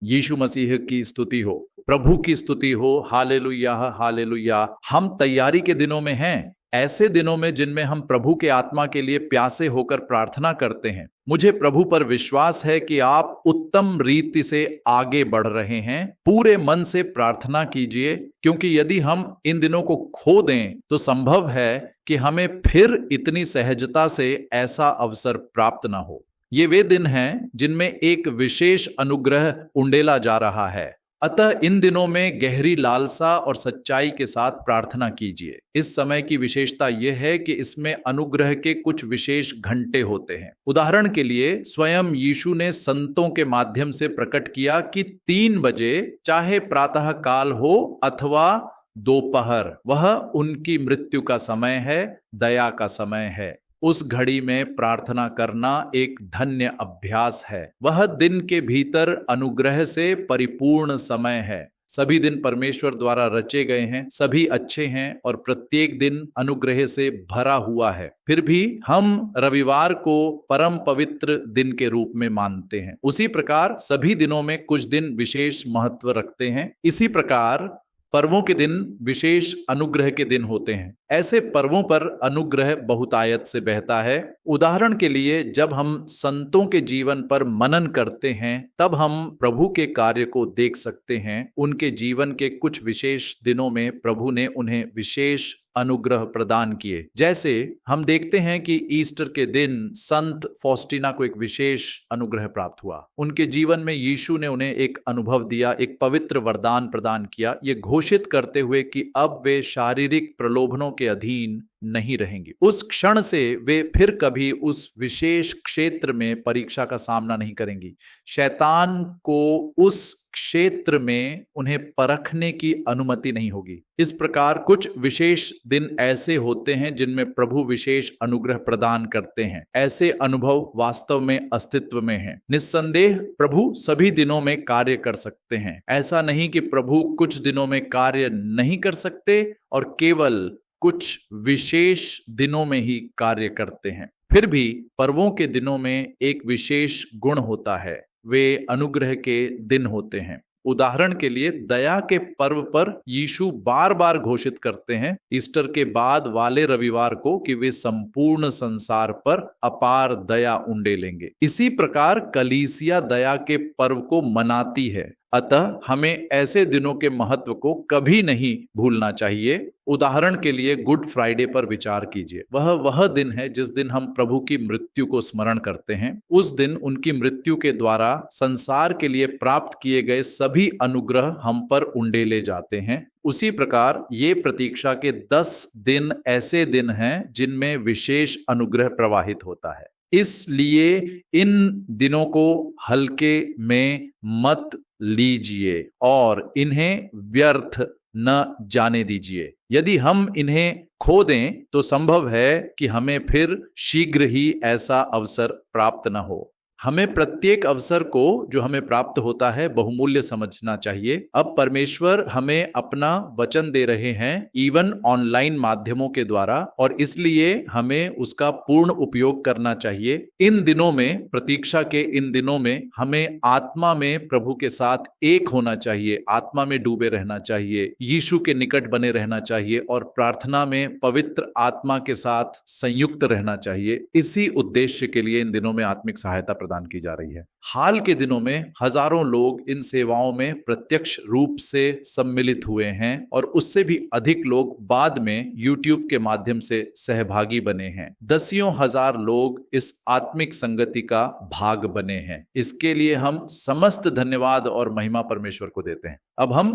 यीशु मसीह की स्तुति हो, प्रभु की स्तुति हो। Hallelujah hallelujah. हम तैयारी के दिनों में हैं, ऐसे दिनों में जिनमें हम प्रभु के आत्मा के लिए प्यासे होकर प्रार्थना करते हैं। मुझे प्रभु पर विश्वास है कि आप उत्तम रीति से आगे बढ़ रहे हैं। पूरे मन से प्रार्थना कीजिए, क्योंकि यदि हम इन दिनों को खो दें तो संभव है कि हमें फिर इतनी सहजता से ऐसा अवसर प्राप्त ना हो। ये वे दिन हैं जिनमें एक विशेष अनुग्रह उंडेला जा रहा है। अतः इन दिनों में गहरी लालसा और सच्चाई के साथ प्रार्थना कीजिए। इस समय की विशेषता यह है कि इसमें अनुग्रह के कुछ विशेष घंटे होते हैं। उदाहरण के लिए स्वयं यीशु ने संतों के माध्यम से प्रकट किया कि 3 बजे, चाहे प्रातः काल हो अथवा दोपहर, वह उनकी मृत्यु का समय है, दया का समय है। उस घड़ी में प्रार्थना करना एक धन्य अभ्यास है। वह दिन के भीतर अनुग्रह से परिपूर्ण समय है। सभी दिन परमेश्वर द्वारा रचे गए हैं, सभी अच्छे हैं और प्रत्येक दिन अनुग्रह से भरा हुआ है। फिर भी हम रविवार को परम पवित्र दिन के रूप में मानते हैं। उसी प्रकार सभी दिनों में कुछ दिन विशेष महत्व रखते हैं। इसी प्रकार पर्वों के दिन विशेष अनुग्रह के दिन होते हैं। ऐसे पर्वों पर अनुग्रह बहुतायत से बहता है। उदाहरण के लिए, जब हम संतों के जीवन पर मनन करते हैं तब हम प्रभु के कार्य को देख सकते हैं। उनके जीवन के कुछ विशेष दिनों में प्रभु ने उन्हें विशेष अनुग्रह प्रदान किए। जैसे हम देखते हैं कि ईस्टर के दिन संत फॉस्टिना को एक विशेष अनुग्रह प्राप्त हुआ। उनके जीवन में यीशु ने उन्हें एक अनुभव दिया, एक पवित्र वरदान प्रदान किया, ये घोषित करते हुए कि अब वे शारीरिक प्रलोभनों के अधीन नहीं रहेंगे। उस क्षण से वे फिर कभी उस विशेष क्षेत्र में परीक्षा का सामना नहीं करेंगी। शैतान को उस क्षेत्र में उन्हें परखने की अनुमति नहीं होगी। इस प्रकार कुछ विशेष दिन ऐसे होते हैं जिनमें प्रभु विशेष अनुग्रह प्रदान करते हैं। ऐसे अनुभव वास्तव में अस्तित्व में हैं। निस्संदेह प्रभु सभी दिनों में कार्य कर सकते हैं। ऐसा नहीं कि प्रभु कुछ दिनों में कार्य नहीं कर सकते और केवल कुछ विशेष दिनों में ही कार्य करते हैं। फिर भी पर्वों के दिनों में एक विशेष गुण होता है, वे अनुग्रह के दिन होते हैं। उदाहरण के लिए, दया के पर्व पर यीशु बार बार घोषित करते हैं ईस्टर के बाद वाले रविवार को कि वे संपूर्ण संसार पर अपार दया उंडेलेंगे। इसी प्रकार कलीसिया दया के पर्व को मनाती है। अतः हमें ऐसे दिनों के महत्व को कभी नहीं भूलना चाहिए। उदाहरण के लिए, गुड फ्राइडे पर विचार कीजिए। वह दिन है जिस दिन हम प्रभु की मृत्यु को स्मरण करते हैं। उस दिन उनकी मृत्यु के द्वारा संसार के लिए प्राप्त किए गए सभी अनुग्रह हम पर उंडेले जाते हैं। उसी प्रकार ये प्रतीक्षा के 10 दिन ऐसे दिन हैं जिनमें विशेष अनुग्रह प्रवाहित होता है। इसलिए इन दिनों को हल्के में मत लीजिए और इन्हें व्यर्थ न जाने दीजिए। यदि हम इन्हें खो दें तो संभव है कि हमें फिर शीघ्र ही ऐसा अवसर प्राप्त न हो। हमें प्रत्येक अवसर को जो हमें प्राप्त होता है बहुमूल्य समझना चाहिए। अब परमेश्वर हमें अपना वचन दे रहे हैं, इवन ऑनलाइन माध्यमों के द्वारा, और इसलिए हमें उसका पूर्ण उपयोग करना चाहिए। इन दिनों में, प्रतीक्षा के इन दिनों में, हमें आत्मा में प्रभु के साथ एक होना चाहिए, आत्मा में डूबे रहना चाहिए, यीशु के निकट बने रहना चाहिए और प्रार्थना में पवित्र आत्मा के साथ संयुक्त रहना चाहिए। इसी उद्देश्य के लिए इन दिनों में आत्मिक सहायता प्रदान की जा रही है। हाल के दिनों में हजारों लोग इन सेवाओं में प्रत्यक्ष रूप से सम्मिलित हुए हैं और उससे भी अधिक लोग बाद में YouTube के माध्यम से सहभागी बने हैं। दसियों हजार लोग इस आत्मिक संगति का भाग बने हैं। इसके लिए हम समस्त धन्यवाद और महिमा परमेश्वर को देते हैं। अब हम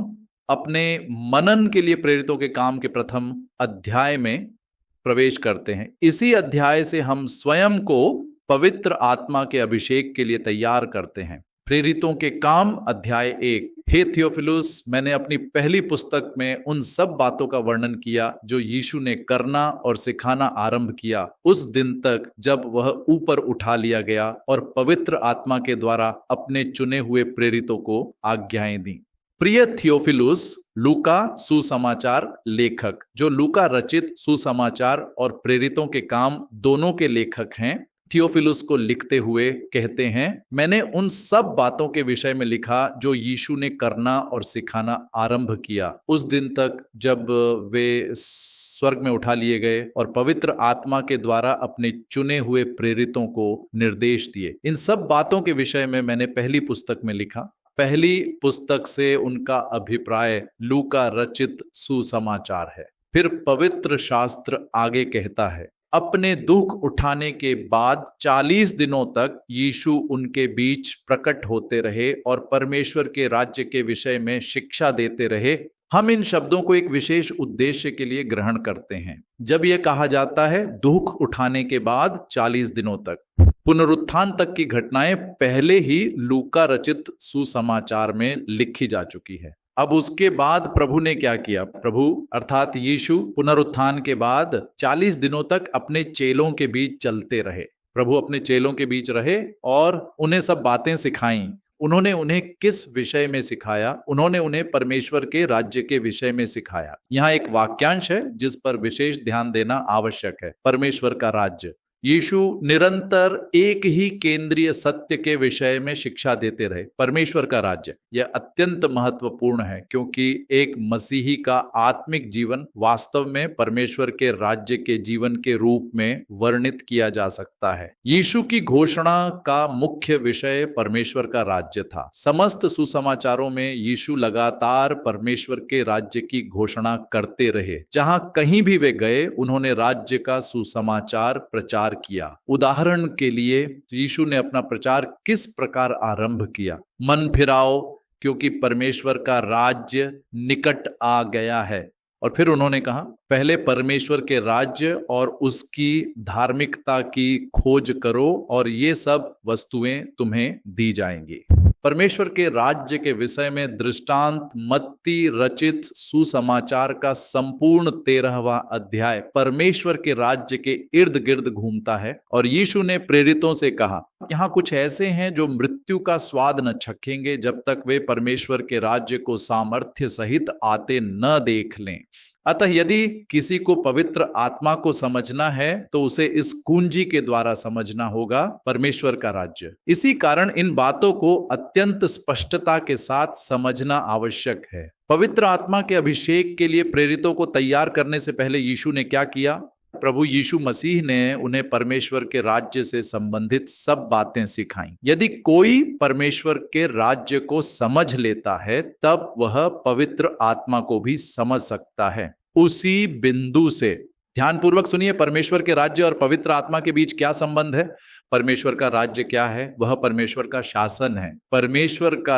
अपने मनन के लिए प्रेरितों के काम के प्रथम अध्याय में प्रवेश करते हैं। इसी अध्याय से हम स्वयं को पवित्र आत्मा के अभिषेक के लिए तैयार करते हैं। प्रेरितों के काम अध्याय 1। हे थियोफिलुस, मैंने अपनी पहली पुस्तक में उन सब बातों का वर्णन किया जो यीशु ने करना और सिखाना आरंभ किया उस दिन तक जब वह ऊपर उठा लिया गया और पवित्र आत्मा के द्वारा अपने चुने हुए प्रेरितों को आज्ञाएं दी। प्रिय थियोफिलुस, लूका सुसमाचार लेखक, जो लूका रचित सुसमाचार और प्रेरितों के काम दोनों के लेखक हैं, थियोफिलुस को लिखते हुए कहते हैं, मैंने उन सब बातों के विषय में लिखा जो यीशु ने करना और सिखाना आरंभ किया उस दिन तक जब वे स्वर्ग में उठा लिए गए और पवित्र आत्मा के द्वारा अपने चुने हुए प्रेरितों को निर्देश दिए। इन सब बातों के विषय में मैंने पहली पुस्तक में लिखा। पहली पुस्तक से उनका अभिप्राय लूका रचित सुसमाचार है। फिर पवित्र शास्त्र आगे कहता है, अपने दुख उठाने के बाद 40 दिनों तक यीशु उनके बीच प्रकट होते रहे और परमेश्वर के राज्य के विषय में शिक्षा देते रहे। हम इन शब्दों को एक विशेष उद्देश्य के लिए ग्रहण करते हैं। जब यह कहा जाता है दुख उठाने के बाद 40 दिनों तक, पुनरुत्थान तक की घटनाएं पहले ही लूका रचित सुसमाचार में लिखी जा चुकी है। अब उसके बाद प्रभु ने क्या किया? प्रभु अर्थात यीशु पुनरुत्थान के बाद 40 दिनों तक अपने चेलों के बीच चलते रहे। प्रभु अपने चेलों के बीच रहे और उन्हें सब बातें सिखाईं। उन्होंने उन्हें किस विषय में सिखाया? उन्होंने उन्हें परमेश्वर के राज्य के विषय में सिखाया। यहाँ एक वाक्यांश है जिस पर विशेष ध्यान देना आवश्यक है। परमेश्वर का राज्य। यीशु निरंतर एक ही केंद्रीय सत्य के विषय में शिक्षा देते रहे, परमेश्वर का राज्य। यह अत्यंत महत्वपूर्ण है क्योंकि एक मसीही का आत्मिक जीवन वास्तव में परमेश्वर के राज्य के जीवन के रूप में वर्णित किया जा सकता है। यीशु की घोषणा का मुख्य विषय परमेश्वर का राज्य था। समस्त सुसमाचारों में यीशु लगातार परमेश्वर के राज्य की घोषणा करते रहे। जहां कहीं भी वे गए, उन्होंने राज्य का सुसमाचार प्रचार किया। उदाहरण के लिए यीशु ने अपना प्रचार किस प्रकार आरंभ किया? मन फिराओ क्योंकि परमेश्वर का राज्य निकट आ गया है। और फिर उन्होंने कहा, पहले परमेश्वर के राज्य और उसकी धार्मिकता की खोज करो और ये सब वस्तुएं तुम्हें दी जाएंगी। परमेश्वर के राज्य के विषय में दृष्टांत मत्ती रचित सुसमाचार का संपूर्ण 13वां अध्याय परमेश्वर के राज्य के इर्द गिर्द घूमता है। और यीशु ने प्रेरितों से कहा, यहाँ कुछ ऐसे हैं जो मृत्यु का स्वाद न चखेंगे जब तक वे परमेश्वर के राज्य को सामर्थ्य सहित आते न देख लें। अतः यदि किसी को पवित्र आत्मा को समझना है तो उसे इस कुंजी के द्वारा समझना होगा, परमेश्वर का राज्य। इसी कारण इन बातों को अत्यंत स्पष्टता के साथ समझना आवश्यक है। पवित्र आत्मा के अभिषेक के लिए प्रेरितों को तैयार करने से पहले यीशु ने क्या किया? प्रभु यीशु मसीह ने उन्हें परमेश्वर के राज्य से संबंधित सब बातें सिखाई। यदि कोई परमेश्वर के राज्य को समझ लेता है तब वह पवित्र आत्मा को भी समझ सकता है। उसी बिंदु से ध्यानपूर्वक सुनिए, परमेश्वर के राज्य और पवित्र आत्मा के बीच क्या संबंध है? परमेश्वर का राज्य क्या है? वह परमेश्वर का शासन है। परमेश्वर का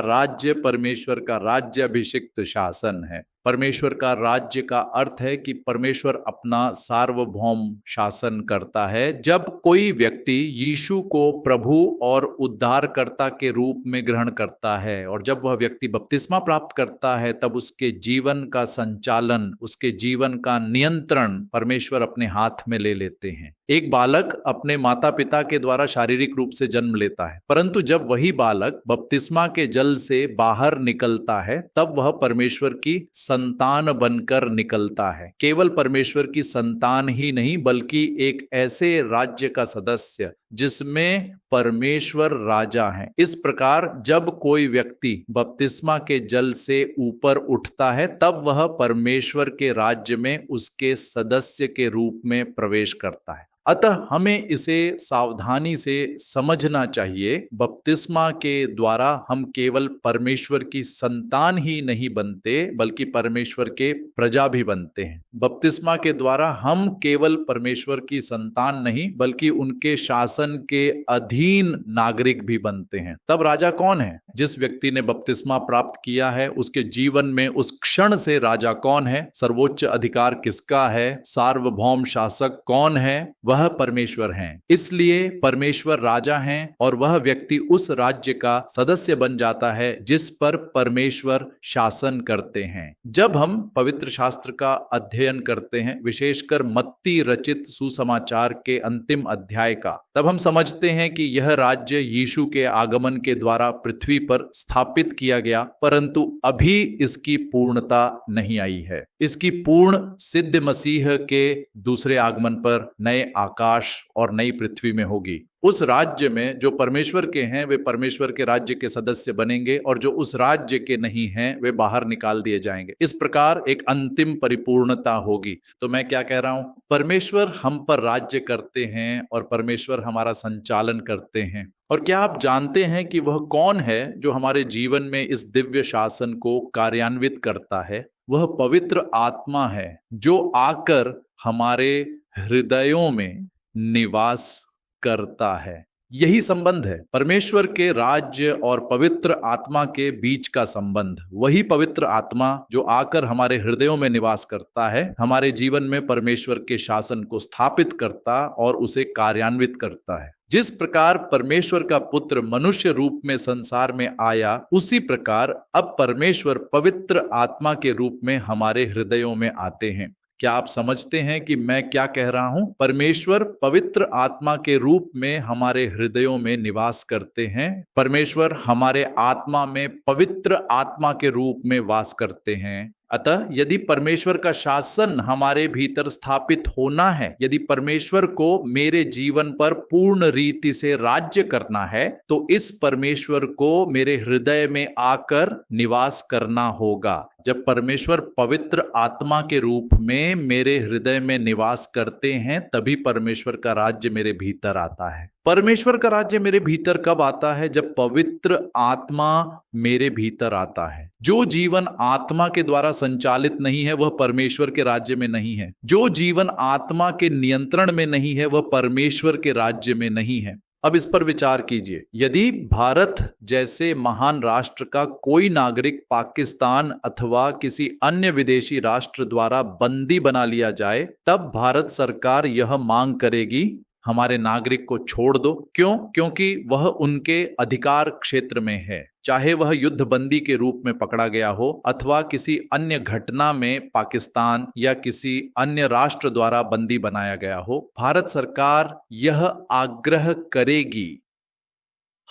राज्य अभिषिक्त शासन है। परमेश्वर का राज्य का अर्थ है कि परमेश्वर अपना सार्वभौम शासन करता है। जब कोई व्यक्ति यीशु को प्रभु और उद्धारकर्ता के रूप में ग्रहण करता है और जब वह व्यक्ति बपतिस्मा प्राप्त करता है, तब उसके जीवन का संचालन, उसके जीवन का नियंत्रण परमेश्वर अपने हाथ में ले लेते हैं। एक बालक अपने माता पिता के द्वारा शारीरिक रूप से जन्म लेता है, परंतु जब वही बालक बपतिस्मा के जल से बाहर निकलता है तब वह परमेश्वर की संतान बनकर निकलता है। केवल परमेश्वर की संतान ही नहीं बल्कि एक ऐसे राज्य का सदस्य जिसमें परमेश्वर राजा हैं। इस प्रकार जब कोई व्यक्ति बपतिस्मा के जल से ऊपर उठता है तब वह परमेश्वर के राज्य में उसके सदस्य के रूप में प्रवेश करता है। अतः हमें इसे सावधानी से समझना चाहिए। बपतिस्मा के द्वारा हम केवल परमेश्वर की संतान ही नहीं बनते बल्कि परमेश्वर के प्रजा भी बनते हैं। बपतिस्मा के द्वारा हम केवल परमेश्वर की संतान नहीं बल्कि उनके शासन के अधीन नागरिक भी बनते हैं। तब राजा कौन है? जिस व्यक्ति ने बपतिस्मा प्राप्त किया है उसके जीवन में उस क्षण से राजा कौन है? सर्वोच्च अधिकार किसका है? सार्वभौम शासक कौन है? वह परमेश्वर हैं। इसलिए परमेश्वर राजा हैं और वह व्यक्ति उस राज्य का सदस्य बन जाता है जिस पर परमेश्वर शासन करते हैं। जब हम पवित्र शास्त्र का अध्ययन करते हैं, विशेषकर मत्ती रचित सुसमाचार के अंतिम अध्याय का, तब हम समझते हैं कि यह राज्य यीशु के आगमन के द्वारा पृथ्वी पर स्थापित किया गया, परंतु अभी इसकी पूर्णता नहीं आई है। इसकी पूर्ण सिद्ध मसीह के दूसरे आगमन पर, नए आकाश और नई पृथ्वी में होगी। उस राज्य में जो परमेश्वर के हैं वे परमेश्वर के राज्य के सदस्य बनेंगे और जो उस राज्य के नहीं हैं वे बाहर निकाल दिए जाएंगे। इस प्रकार एक अंतिम परिपूर्णता होगी। तो मैं क्या कह रहा हूं, परमेश्वर हम पर राज्य करते हैं और परमेश्वर हमारा संचालन करते हैं। और क्या आप जानते हैं कि वह कौन है जो हमारे जीवन में इस दिव्य शासन को कार्यान्वित करता है? वह पवित्र आत्मा है जो आकर हमारे हृदयों में निवास करता है। यही संबंध है परमेश्वर के राज्य और पवित्र आत्मा के बीच का संबंध। वही पवित्र आत्मा जो आकर हमारे हृदयों में निवास करता है, हमारे जीवन में परमेश्वर के शासन को स्थापित करता और उसे कार्यान्वित करता है। जिस प्रकार परमेश्वर का पुत्र मनुष्य रूप में संसार में आया, उसी प्रकार अब परमेश्वर पवित्र आत्मा के रूप में हमारे हृदयों में आते हैं। क्या आप समझते हैं कि मैं क्या कह रहा हूं? परमेश्वर पवित्र आत्मा के रूप में हमारे हृदयों में निवास करते हैं। परमेश्वर हमारे आत्मा में पवित्र आत्मा के रूप में वास करते हैं। अतः यदि परमेश्वर का शासन हमारे भीतर स्थापित होना है, यदि परमेश्वर को मेरे जीवन पर पूर्ण रीति से राज्य करना है, तो इस परमेश्वर को मेरे हृदय में आकर निवास करना होगा। जब परमेश्वर पवित्र आत्मा के रूप में मेरे हृदय में निवास करते हैं, तभी परमेश्वर का राज्य मेरे भीतर आता है। परमेश्वर का राज्य मेरे भीतर कब आता है? जब पवित्र आत्मा मेरे भीतर आता है। जो जीवन आत्मा के द्वारा संचालित नहीं है वह परमेश्वर के राज्य में नहीं है। जो जीवन आत्मा के नियंत्रण में नहीं है वह परमेश्वर के राज्य में नहीं है। अब इस पर विचार कीजिए। यदि भारत जैसे महान राष्ट्र का कोई नागरिक पाकिस्तान अथवा किसी अन्य विदेशी राष्ट्र द्वारा बंदी बना लिया जाए, तब भारत सरकार यह मांग करेगी हमारे नागरिक को छोड़ दो। क्यों? क्योंकि वह उनके अधिकार क्षेत्र में है। चाहे वह युद्ध बंदी के रूप में पकड़ा गया हो अथवा किसी अन्य घटना में पाकिस्तान या किसी अन्य राष्ट्र द्वारा बंदी बनाया गया हो, भारत सरकार यह आग्रह करेगी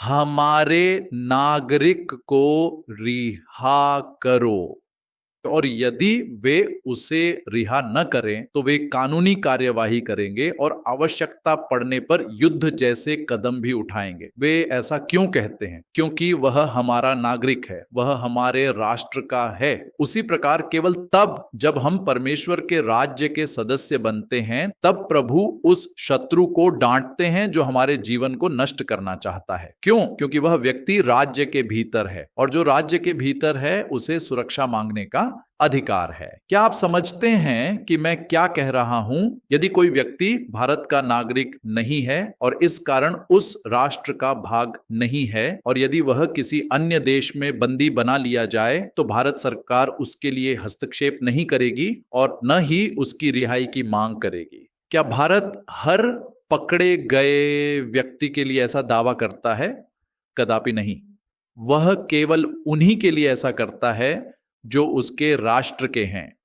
हमारे नागरिक को रिहा करो। और यदि वे उसे रिहा न करें तो वे कानूनी कार्यवाही करेंगे और आवश्यकता पड़ने पर युद्ध जैसे कदम भी उठाएंगे। वे ऐसा क्यों कहते हैं? क्योंकि वह हमारा नागरिक है, वह हमारे राष्ट्र का है। उसी प्रकार केवल तब जब हम परमेश्वर के राज्य के सदस्य बनते हैं, तब प्रभु उस शत्रु को डांटते हैं जो हमारे जीवन को नष्ट करना चाहता है। क्यों? क्योंकि वह व्यक्ति राज्य के भीतर है और जो राज्य के भीतर है उसे सुरक्षा मांगने का अधिकार है। क्या आप समझते हैं कि मैं क्या कह रहा हूं? यदि कोई व्यक्ति भारत का नागरिक नहीं है और इस कारण उस राष्ट्र का भाग नहीं है, और यदि वह किसी अन्य देश में बंदी बना लिया जाए, तो भारत सरकार उसके लिए हस्तक्षेप नहीं करेगी और न ही उसकी रिहाई की मांग करेगी। क्या भारत हर पकड़े गए व्यक्ति के लिए ऐसा दावा करता है? कदापि नहीं। वह केवल उन्हीं के लिए ऐसा करता है जो उसके राष्ट्र के हैं।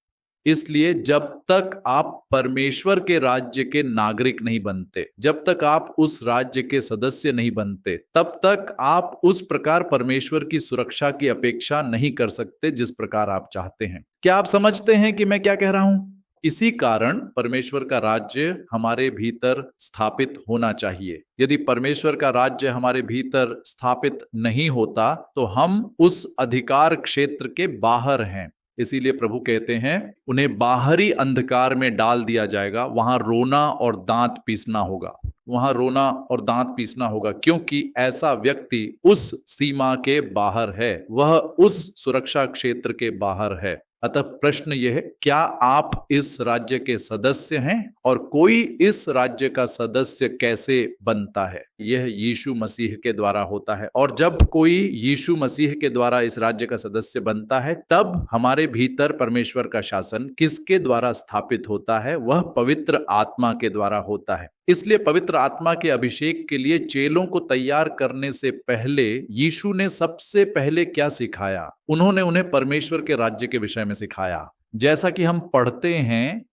इसलिए जब तक आप परमेश्वर के राज्य के नागरिक नहीं बनते, जब तक आप उस राज्य के सदस्य नहीं बनते, तब तक आप उस प्रकार परमेश्वर की सुरक्षा की अपेक्षा नहीं कर सकते जिस प्रकार आप चाहते हैं। क्या आप समझते हैं कि मैं क्या कह रहा हूं? इसी कारण परमेश्वर का राज्य हमारे भीतर स्थापित होना चाहिए। यदि परमेश्वर का राज्य हमारे भीतर स्थापित नहीं होता तो हम उस अधिकार क्षेत्र के बाहर हैं। इसीलिए प्रभु कहते हैं उन्हें बाहरी अंधकार में डाल दिया जाएगा, वहां रोना और दांत पीसना होगा। वहां रोना और दांत पीसना होगा क्योंकि ऐसा व्यक्ति उस सीमा के बाहर है, वह उस सुरक्षा क्षेत्र के बाहर है। अतः प्रश्न यह है, क्या आप इस राज्य के सदस्य हैं? और कोई इस राज्य का सदस्य कैसे बनता है? यह यीशु मसीह के द्वारा होता है। और जब कोई यीशु मसीह के द्वारा इस राज्य का सदस्य बनता है, तब हमारे भीतर परमेश्वर का शासन किसके द्वारा स्थापित होता है? वह पवित्र आत्मा के द्वारा होता है। इसलिए पवित्र आत्मा के अभिषेक के लिए चेलों को तैयार करने से पहले यीशु ने सबसे पहले क्या सिखाया? उन्होंने उन्हें परमेश्वर के राज्य के विषय में सिखाया। जैसा कि हम पढ़ते हैं,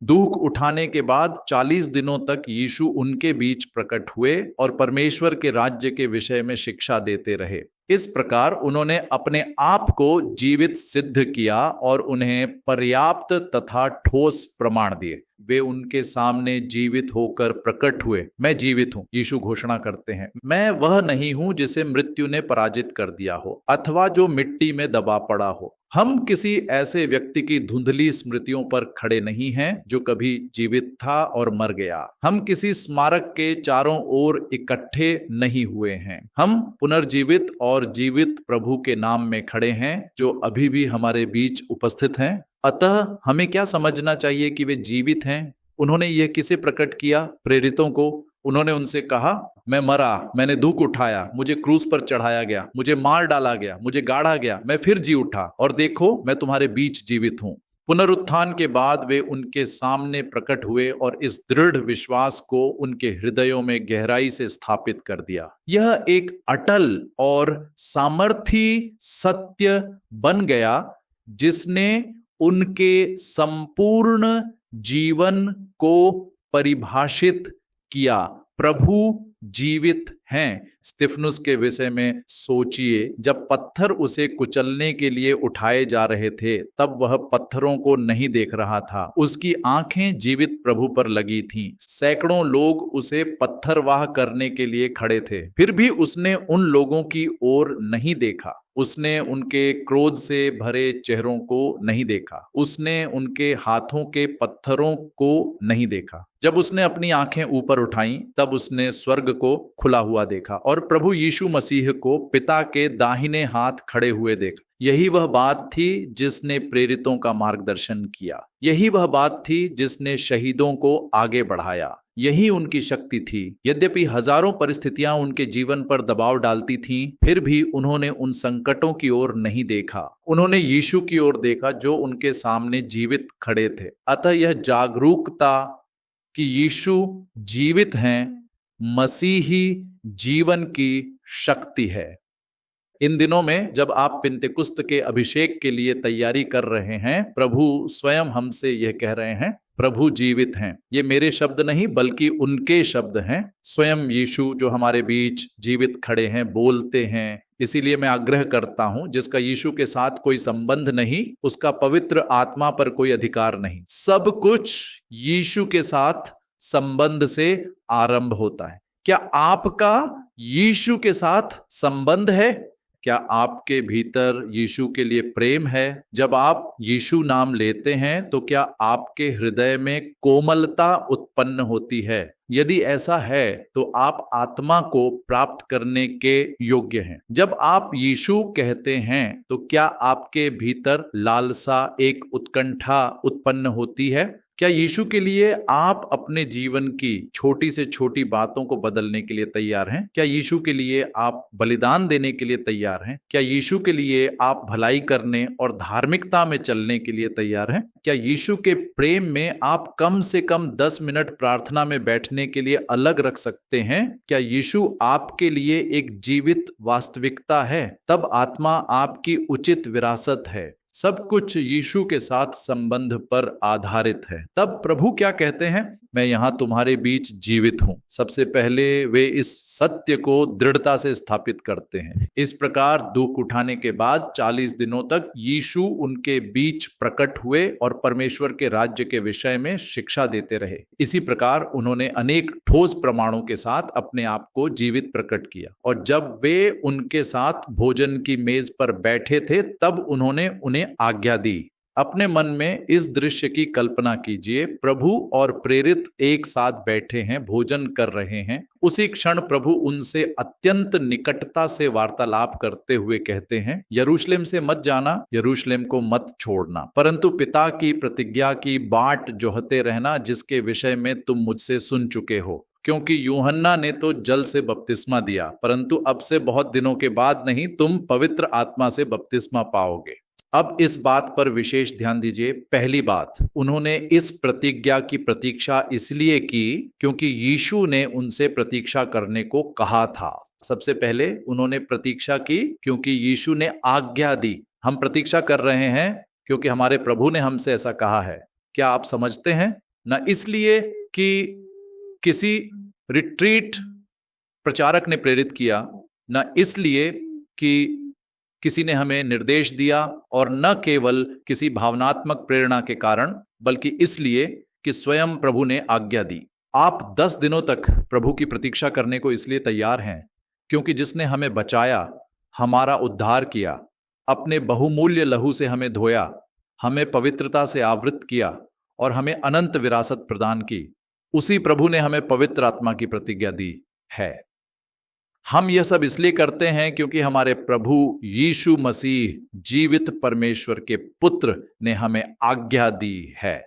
दुख उठाने के बाद 40 दिनों तक यीशु उनके बीच प्रकट हुए और परमेश्वर के राज्य के विषय में शिक्षा देते रहे। इस प्रकार उन्होंने अपने आप को जीवित सिद्ध किया और उन्हें पर्याप्त तथा ठोस प्रमाण दिए। वे उनके सामने जीवित होकर प्रकट हुए। मैं जीवित हूं, यीशु घोषणा करते हैं। मैं वह नहीं हूं जिसे मृत्यु ने पराजित कर दिया हो अथवा जो मिट्टी में दबा पड़ा हो। हम किसी ऐसे व्यक्ति की धुंधली स्मृतियों पर खड़े नहीं हैं जो कभी जीवित था और मर गया। हम किसी स्मारक के चारों ओर इकट्ठे नहीं हुए हैं। हम पुनर्जीवित और जीवित प्रभु के नाम में खड़े हैं जो अभी भी हमारे बीच उपस्थित हैं। अतः हमें क्या समझना चाहिए कि वे जीवित हैं। उन्होंने यह किसे प्रकट किया? प्रेरितों को। उन्होंने उनसे कहा, मैं मरा, मैंने दुख उठाया, मुझे क्रूस पर चढ़ाया गया, मुझे मार डाला गया, मुझे गाड़ा गया, मैं फिर जी उठा और देखो मैं तुम्हारे बीच जीवित हूं। पुनरुत्थान के बाद वे उनके सामने प्रकट हुए और इस दृढ़ विश्वास को उनके हृदयों में गहराई से स्थापित कर दिया। यह एक अटल और सामर्थी सत्य बन गया जिसने उनके संपूर्ण जीवन को परिभाषित किया। प्रभु जीवित हैं। स्तिफनुस के विषय में सोचिए, जब पत्थर उसे कुचलने के लिए उठाए जा रहे थे तब वह पत्थरों को नहीं देख रहा था। उसकी आंखें जीवित प्रभु पर लगी थीं। सैकड़ों लोग उसे पत्थरवाह करने के लिए खड़े थे, फिर भी उसने उन लोगों की ओर नहीं देखा। उसने उनके क्रोध से भरे चेहरों को नहीं देखा। उसने उनके हाथों के पत्थरों को नहीं देखा। जब उसने अपनी आंखें ऊपर उठाईं तब उसने स्वर्ग को खुला हुआ देखा और प्रभु यीशु मसीह को पिता के दाहिने हाथ खड़े हुए देखा। यही वह बात थी जिसने प्रेरितों का मार्गदर्शन किया। यही वह बात थी जिसने शहीदों को आगे बढ़ाया। यही उनकी शक्ति थी। यद्यपि हजारों परिस्थितियां उनके जीवन पर दबाव डालती थीं, फिर भी उन्होंने उन संकटों की ओर नहीं देखा। उन्होंने यीशु की ओर देखा जो उनके सामने जीवित खड़े थे। अतः यह जागरूकता कि यीशु जीवित हैं मसीही जीवन की शक्ति है। इन दिनों में जब आप पिंतेकुस्त के अभिषेक के लिए तैयारी कर रहे हैं, प्रभु स्वयं हमसे यह कह रहे हैं, प्रभु जीवित हैं। ये मेरे शब्द नहीं बल्कि उनके शब्द हैं। स्वयं यीशु जो हमारे बीच जीवित खड़े हैं, बोलते हैं। इसीलिए मैं आग्रह करता हूं, जिसका यीशु के साथ कोई संबंध नहीं, उसका पवित्र आत्मा पर कोई अधिकार नहीं। सब कुछ यीशु के साथ संबंध से आरंभ होता है। क्या आपका यीशु के साथ संबंध है? क्या आपके भीतर यीशु के लिए प्रेम है? जब आप यीशु नाम लेते हैं तो क्या आपके हृदय में कोमलता उत्पन्न होती है? यदि ऐसा है तो आप आत्मा को प्राप्त करने के योग्य हैं। जब आप यीशु कहते हैं तो क्या आपके भीतर लालसा, एक उत्कंठा उत्पन्न होती है? क्या यीशु के लिए आप अपने जीवन की छोटी से छोटी बातों को बदलने के लिए तैयार हैं? क्या यीशु के लिए आप बलिदान देने के लिए तैयार हैं? क्या यीशु के लिए आप भलाई करने और धार्मिकता में चलने के लिए तैयार हैं? क्या यीशु के प्रेम में आप कम से कम 10 मिनट प्रार्थना में बैठने के लिए अलग रख सकते हैं? क्या यीशु आपके लिए एक जीवित वास्तविकता है? तब आत्मा आपकी उचित विरासत है। सब कुछ यीशु के साथ संबंध पर आधारित है। तब प्रभु क्या कहते हैं? मैं यहां तुम्हारे बीच जीवित हूं। सबसे पहले वे इस सत्य को दृढ़ता से स्थापित करते हैं। इस प्रकार दुख उठाने के बाद 40 दिनों तक यीशु उनके बीच प्रकट हुए और परमेश्वर के राज्य के विषय में शिक्षा देते रहे। इसी प्रकार उन्होंने अनेक ठोस प्रमाणों के साथ अपने आप को जीवित प्रकट किया और जब वे उनके साथ भोजन की मेज पर बैठे थे तब उन्होंने उन्हें आज्ञा दी। अपने मन में इस दृश्य की कल्पना कीजिए। प्रभु और प्रेरित एक साथ बैठे हैं, भोजन कर रहे हैं। उसी क्षण प्रभु उनसे अत्यंत निकटता से वार्तालाप करते हुए कहते हैं, यरूशलेम से मत जाना, यरूशलेम को मत छोड़ना, परंतु पिता की प्रतिज्ञा की बाट जोहते रहना जिसके विषय में तुम मुझसे सुन चुके हो। क्योंकि यूहन्ना ने तो जल से बपतिस्मा दिया, परंतु अब से बहुत दिनों के बाद नहीं, तुम पवित्र आत्मा से बपतिस्मा पाओगे। अब इस बात पर विशेष ध्यान दीजिए। पहली बात, उन्होंने इस प्रतिज्ञा की प्रतीक्षा इसलिए की क्योंकि यीशु ने उनसे प्रतीक्षा करने को कहा था। सबसे पहले उन्होंने प्रतीक्षा की क्योंकि यीशु ने आज्ञा दी। हम प्रतीक्षा कर रहे हैं क्योंकि हमारे प्रभु ने हमसे ऐसा कहा है। क्या आप समझते हैं? न इसलिए कि किसी रिट्रीट प्रचारक ने प्रेरित किया, न इसलिए कि किसी ने हमें निर्देश दिया, और न केवल किसी भावनात्मक प्रेरणा के कारण, बल्कि इसलिए कि कि स्वयं प्रभु ने आज्ञा दी। आप 10 दिनों तक प्रभु की प्रतीक्षा करने को इसलिए तैयार हैं क्योंकि जिसने हमें बचाया, हमारा उद्धार किया, अपने बहुमूल्य लहू से हमें धोया, हमें पवित्रता से आवृत किया और हमें अनंत विरासत प्रदान की, उसी प्रभु ने हमें पवित्र आत्मा की प्रतिज्ञा दी है। हम यह सब इसलिए करते हैं क्योंकि हमारे प्रभु यीशु मसीह जीवित परमेश्वर के पुत्र ने हमें आज्ञा दी है।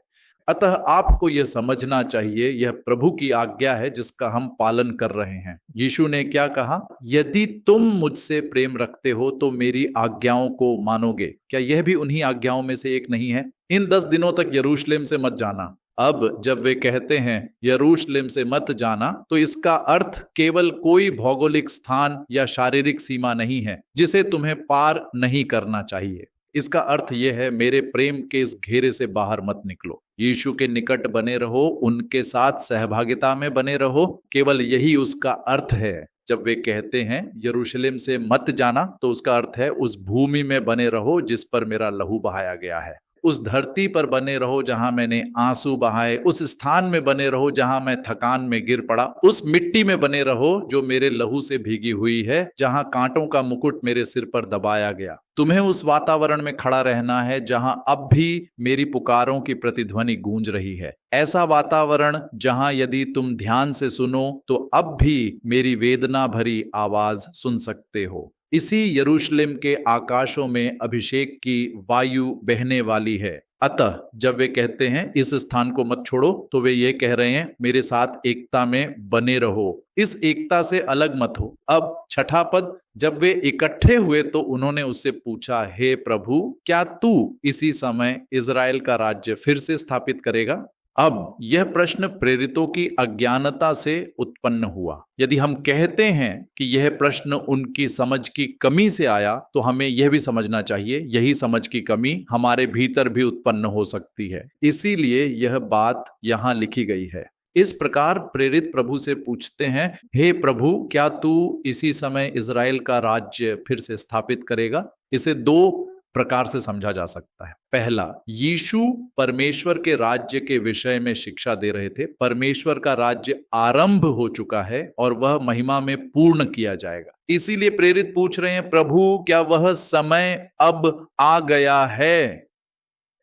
अतः आपको यह समझना चाहिए, यह प्रभु की आज्ञा है जिसका हम पालन कर रहे हैं। यीशु ने क्या कहा? यदि तुम मुझसे प्रेम रखते हो तो मेरी आज्ञाओं को मानोगे। क्या यह भी उन्हीं आज्ञाओं में से एक नहीं है? इन 10 दिनों तक यरूशलेम से मत जाना। अब जब वे कहते हैं यरूशलेम से मत जाना, तो इसका अर्थ केवल कोई भौगोलिक स्थान या शारीरिक सीमा नहीं है जिसे तुम्हें पार नहीं करना चाहिए। इसका अर्थ यह है, मेरे प्रेम के इस घेरे से बाहर मत निकलो। यीशु के निकट बने रहो, उनके साथ सहभागिता में बने रहो। केवल यही उसका अर्थ है। जब वे कहते हैं यरूशलेम से मत जाना, तो उसका अर्थ है उस भूमि में बने रहो जिस पर मेरा लहू बहाया गया है। उस धरती पर बने रहो जहां मैंने आंसू बहाए, उस स्थान में बने रहो जहां मैं थकान में गिर पड़ा, उस मिट्टी में बने रहो जो मेरे लहू से भीगी हुई है, जहां कांटों का मुकुट मेरे सिर पर दबाया गया। तुम्हें उस वातावरण में खड़ा रहना है जहां अब भी मेरी पुकारों की प्रतिध्वनि गूंज रही है। ऐसा वातावरण जहां यदि तुम ध्यान से सुनो तो अब भी मेरी वेदना भरी आवाज सुन सकते हो। इसी यरूशलेम के आकाशों में अभिषेक की वायु बहने वाली है। अतः जब वे कहते हैं इस स्थान को मत छोड़ो, तो वे ये कह रहे हैं मेरे साथ एकता में बने रहो, इस एकता से अलग मत हो। अब 6ठा पद, जब वे इकट्ठे हुए तो उन्होंने उससे पूछा, हे प्रभु, क्या तू इसी समय इजराइल का राज्य फिर से स्थापित करेगा? अब यह प्रश्न प्रेरितों की अज्ञानता से उत्पन्न हुआ। यदि हम कहते हैं कि यह प्रश्न उनकी समझ की कमी से आया, तो हमें यह भी समझना चाहिए यही समझ की कमी हमारे भीतर भी उत्पन्न हो सकती है। इसीलिए यह बात यहां लिखी गई है। इस प्रकार प्रेरित प्रभु से पूछते हैं, हे प्रभु, क्या तू इसी समय इजराइल का राज्य फिर से स्थापित करेगा? इसे 2 प्रकार से समझा जा सकता है। पहला, यीशु परमेश्वर के राज्य के विषय में शिक्षा दे रहे थे। परमेश्वर का राज्य आरंभ हो चुका है और वह महिमा में पूर्ण किया जाएगा। इसीलिए प्रेरित पूछ रहे हैं, प्रभु, क्या वह समय अब आ गया है?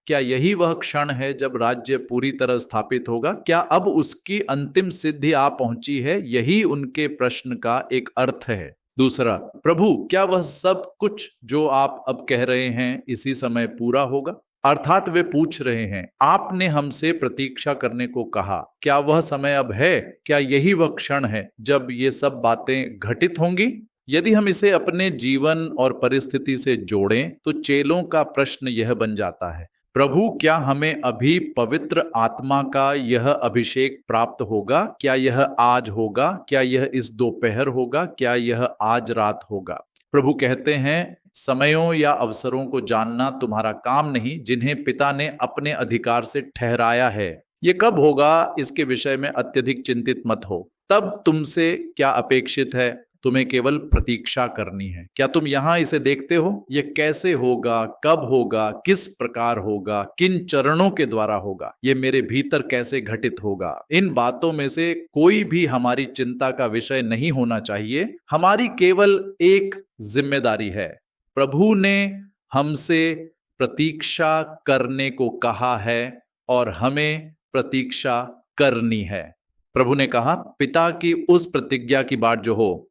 क्या यही वह क्षण है जब राज्य पूरी तरह स्थापित होगा? क्या अब उसकी अंतिम सिद्धि आ पहुंची है? यही उनके प्रश्न का एक अर्थ है। दूसरा, प्रभु, क्या वह सब कुछ जो आप अब कह रहे हैं इसी समय पूरा होगा? अर्थात वे पूछ रहे हैं, आपने हमसे प्रतीक्षा करने को कहा, क्या वह समय अब है? क्या यही वह क्षण है जब ये सब बातें घटित होंगी? यदि हम इसे अपने जीवन और परिस्थिति से जोड़ें तो चेलों का प्रश्न यह बन जाता है, प्रभु, क्या हमें अभी पवित्र आत्मा का यह अभिषेक प्राप्त होगा? क्या यह आज होगा? क्या यह इस दोपहर होगा? क्या यह आज रात होगा? प्रभु कहते हैं, समयों या अवसरों को जानना तुम्हारा काम नहीं, जिन्हें पिता ने अपने अधिकार से ठहराया है। ये कब होगा, इसके विषय में अत्यधिक चिंतित मत हो। तब तुमसे क्या अपेक्षित है? तुम्हें केवल प्रतीक्षा करनी है। क्या तुम यहां इसे देखते हो? यह कैसे होगा, कब होगा, किस प्रकार होगा, किन चरणों के द्वारा होगा, यह मेरे भीतर कैसे घटित होगा? इन बातों में से कोई भी हमारी चिंता का विषय नहीं होना चाहिए। हमारी केवल एक जिम्मेदारी है, प्रभु ने हमसे प्रतीक्षा करने को कहा है और हमें प्रतीक्षा करनी है। प्रभु ने कहा, पिता की उस प्रतिज्ञा की बाट जो हो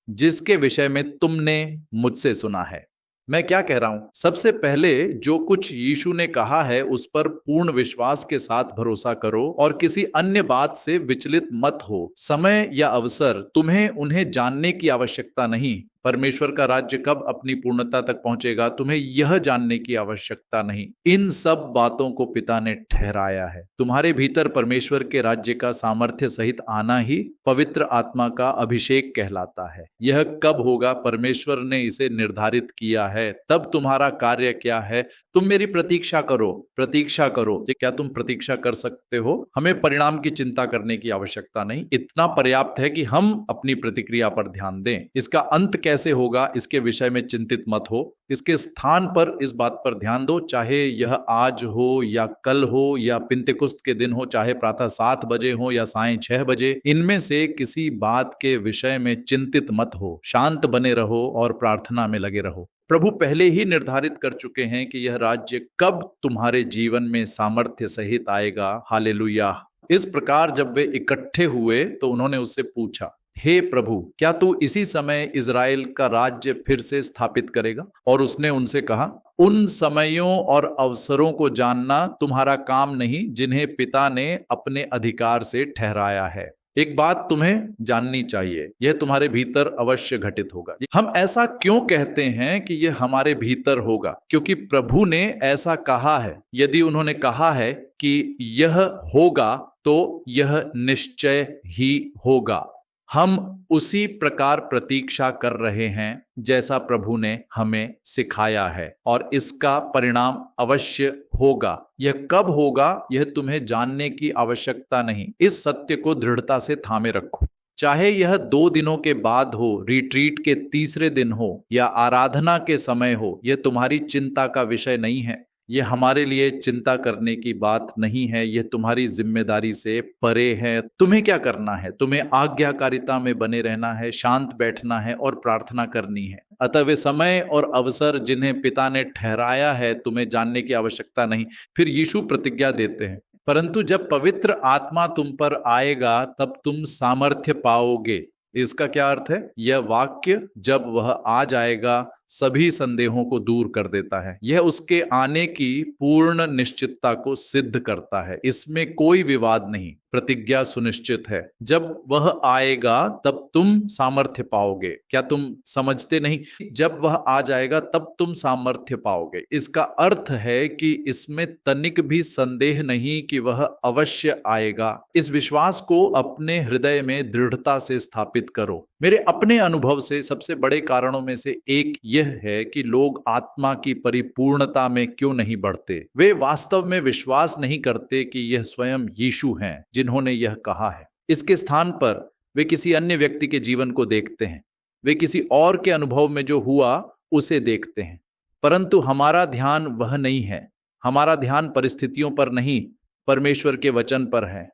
जिसके विषय में तुमने मुझसे सुना है। मैं क्या कह रहा हूं? सबसे पहले जो कुछ यीशु ने कहा है उस पर पूर्ण विश्वास के साथ भरोसा करो और किसी अन्य बात से विचलित मत हो। समय या अवसर, तुम्हें उन्हें जानने की आवश्यकता नहीं। परमेश्वर का राज्य कब अपनी पूर्णता तक पहुंचेगा, तुम्हें यह जानने की आवश्यकता नहीं। इन सब बातों को पिता ने ठहराया है। तुम्हारे भीतर परमेश्वर के राज्य का सामर्थ्य सहित आना ही पवित्र आत्मा का अभिषेक कहलाता है। यह कब होगा? परमेश्वर ने इसे निर्धारित किया है। तब तुम्हारा कार्य क्या है? तुम मेरी प्रतीक्षा करो, प्रतीक्षा करो। क्या तुम प्रतीक्षा कर सकते हो? हमें परिणाम की चिंता करने की आवश्यकता नहीं। इतना पर्याप्त है कि हम अपनी प्रतिक्रिया पर ध्यान दें। इसका अंत कैसे होगा इसके विषय में चिंतित मत हो। इसके स्थान पर इस बात पर ध्यान दो, चाहे यह आज हो या कल हो या पिंतेकुस्त के दिन हो, चाहे प्रातः 7 बजे हो या सायं 6 बजे, इनमें से किसी बात के विषय में चिंतित मत हो। शांत बने रहो और प्रार्थना में लगे रहो। प्रभु पहले ही निर्धारित कर चुके हैं कि यह राज्य कब तुम्हारे जीवन में सामर्थ्य सहित आएगा। हालेलुया। इस प्रकार जब वे इकट्ठे हुए तो उन्होंने उससे पूछा, हे प्रभु, क्या तू इसी समय इज़राइल का राज्य फिर से स्थापित करेगा? और उसने उनसे कहा, उन समयों और अवसरों को जानना तुम्हारा काम नहीं जिन्हें पिता ने अपने अधिकार से ठहराया है। एक बात तुम्हें जाननी चाहिए, यह तुम्हारे भीतर अवश्य घटित होगा। हम ऐसा क्यों कहते हैं कि यह हमारे भीतर होगा? क्योंकि प्रभु ने ऐसा कहा है। यदि उन्होंने कहा है कि यह होगा तो यह निश्चय ही होगा। हम उसी प्रकार प्रतीक्षा कर रहे हैं जैसा प्रभु ने हमें सिखाया है, और इसका परिणाम अवश्य होगा। यह कब होगा यह तुम्हें जानने की आवश्यकता नहीं। इस सत्य को दृढ़ता से थामे रखो। चाहे यह 2 दिनों के बाद हो, रिट्रीट के तीसरे दिन हो या आराधना के समय हो, यह तुम्हारी चिंता का विषय नहीं है। यह हमारे लिए चिंता करने की बात नहीं है। यह तुम्हारी जिम्मेदारी से परे है। तुम्हें क्या करना है? तुम्हें आज्ञाकारिता में बने रहना है, शांत बैठना है और प्रार्थना करनी है। अतः वे समय और अवसर जिन्हें पिता ने ठहराया है तुम्हें जानने की आवश्यकता नहीं। फिर यीशु प्रतिज्ञा देते हैं, परंतु जब पवित्र आत्मा तुम पर आएगा तब तुम सामर्थ्य पाओगे। इसका क्या अर्थ है? यह वाक्य जब वह आ जाएगा सभी संदेहों को दूर कर देता है। यह उसके आने की पूर्ण निश्चितता को सिद्ध करता है। इसमें कोई विवाद नहीं। प्रतिज्ञा सुनिश्चित है। जब वह आएगा तब तुम सामर्थ्य पाओगे। क्या तुम समझते नहीं? जब वह आ जाएगा तब तुम सामर्थ्य पाओगे। इसका अर्थ है कि इसमें तनिक भी संदेह नहीं कि वह अवश्य आएगा। इस विश्वास को अपने हृदय में दृढ़ता से स्थापित करो। मेरे अपने अनुभव से सबसे बड़े कारणों में से एक यह है कि लोग आत्मा की परिपूर्णता में क्यों नहीं बढ़ते। वे वास्तव में विश्वास नहीं करते कि यह स्वयं यीशु हैं जिन्होंने यह कहा है। इसके स्थान पर वे किसी अन्य व्यक्ति के जीवन को देखते हैं। वे किसी और के अनुभव में जो हुआ उसे देखते हैं। परंतु हमारा ध्यान वह नहीं है। हमारा ध्यान परिस्थितियों पर नहीं, परमेश्वर के वचन पर है।